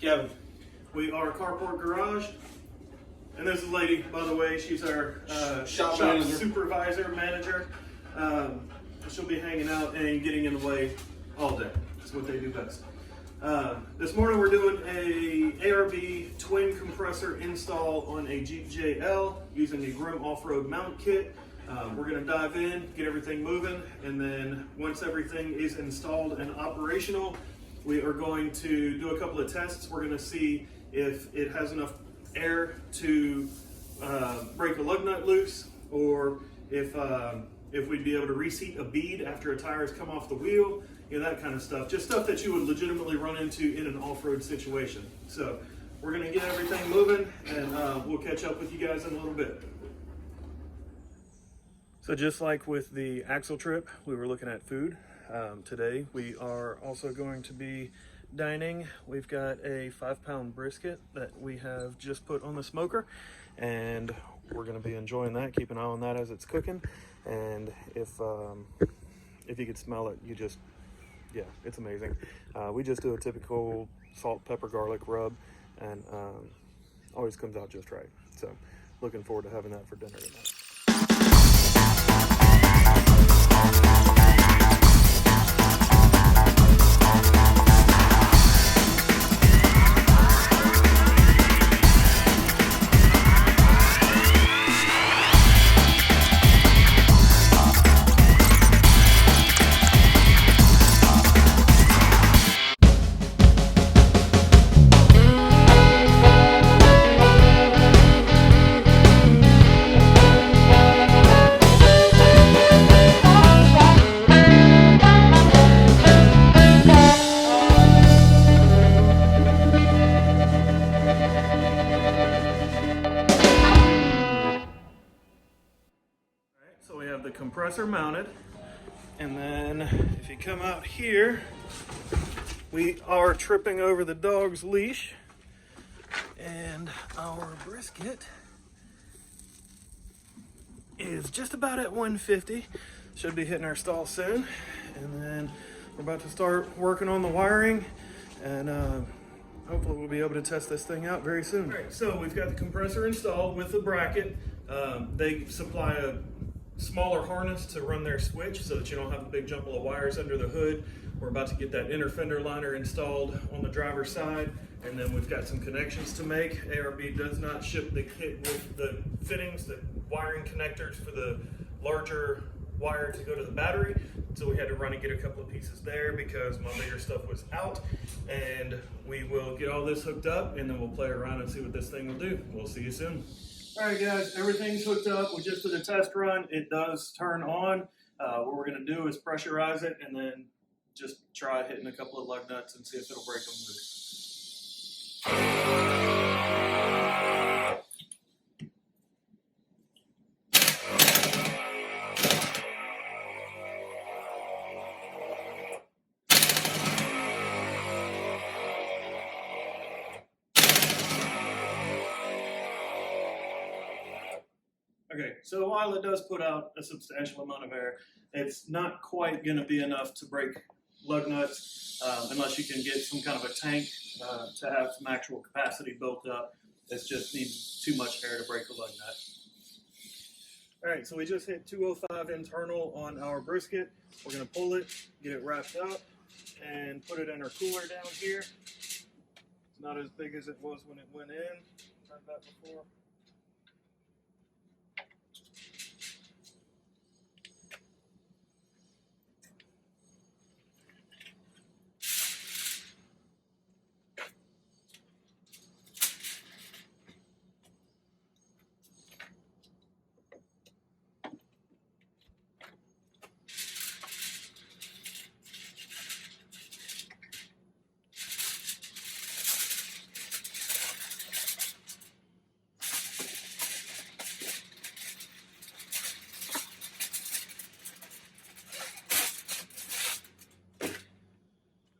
Kevin. We are Carport Garage, and this is Lady, by the way. She's our Shop shop manager. supervisor, manager. She'll be hanging out and getting in the way all day. That's what they do best. This morning we're doing a ARB twin compressor install on a Jeep JL using the Grimm Off Road mount kit. We're going to dive in, get everything moving, and then once everything is installed and operational, we are going to do a couple of tests. We're going to see if it has enough air to break a lug nut loose, or if we'd be able to reseat a bead after a tire has come off the wheel, you know, that kind of stuff. Just stuff that you would legitimately run into in an off-road situation. So we're going to get everything moving, and we'll catch up with you guys in a little bit. So just like with the axle trip, we were looking at food. Today we are also going to be dining. We've got a 5-pound brisket that we have just put on the smoker, and we're going to be enjoying that. Keep an eye on that as it's cooking, and if you could smell it, you just, yeah, it's amazing. We just do a typical salt, pepper, garlic rub, and always comes out just right. So looking forward to having that for dinner tonight. So we have the compressor mounted, and then if you come out here, we are tripping over the dog's leash, and our brisket is just about at 150. Should be hitting our stall soon, and then we're about to start working on the wiring, and hopefully we'll be able to test this thing out very soon. All right, so we've got the compressor installed with the bracket. They supply a smaller harness to run their switch so that you don't have a big jumble of wires under the hood. We're about to get that inner fender liner installed on the driver's side, and then we've got some connections to make. ARB does not ship the kit with the fittings, the wiring connectors for the larger wire to go to the battery, so we had to run and get a couple of pieces there because my bigger stuff was out. And we will get all this hooked up, and then we'll play around and see what this thing will do. We'll see you soon. All right, guys, everything's hooked up. We just did a test run. It does turn on. What we're going to do is pressurize it and then just try hitting a couple of lug nuts and see if it'll break them loose. Okay, so while it does put out a substantial amount of air, it's not quite going to be enough to break lug nuts unless you can get some kind of a tank to have some actual capacity built up. It just needs too much air to break a lug nut. All right, so we just hit 205 internal on our brisket. We're going to pull it, get it wrapped up, and put it in our cooler down here. It's not as big as it was when it went in. Tried that before.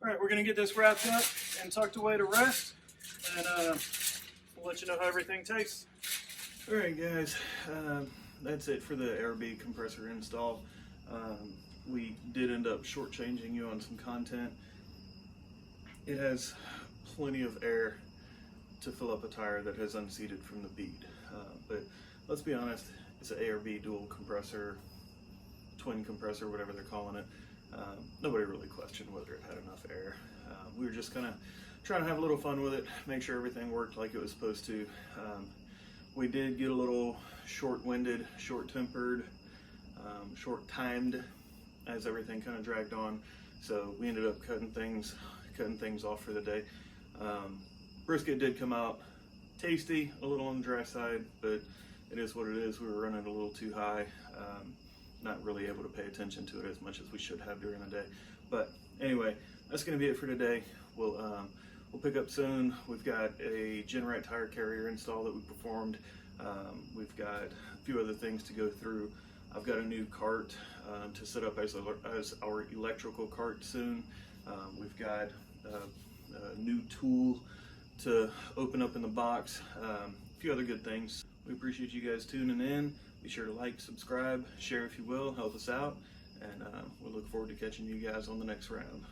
All right, we're gonna get this wrapped up and tucked away to rest, and we'll let you know how everything tastes. All right, guys, that's it for the ARB compressor install. We did end up shortchanging you on some content. It has plenty of air to fill up a tire that has unseated from the bead. But let's be honest, it's an ARB dual compressor, twin compressor, whatever they're calling it. Nobody really questioned whether it had enough air. We were just kind of trying to have a little fun with it, make sure everything worked like it was supposed to. We did get a little short-winded, short-tempered, short-timed as everything kind of dragged on. So we ended up cutting things off for the day. Brisket did come out tasty, a little on the dry side, but it is what it is. We were running a little too high, not really able to pay attention to it as much as we should have during the day. But anyway, that's going to be it for today. We'll pick up soon. We've got a Genrite tire carrier install that we performed. We've got a few other things to go through. I've got a new cart to set up as our electrical cart soon. We've got a new tool to open up in the box, a few other good things. We appreciate you guys tuning in. Be sure to like, subscribe, share if you will, help us out, and we look forward to catching you guys on the next round.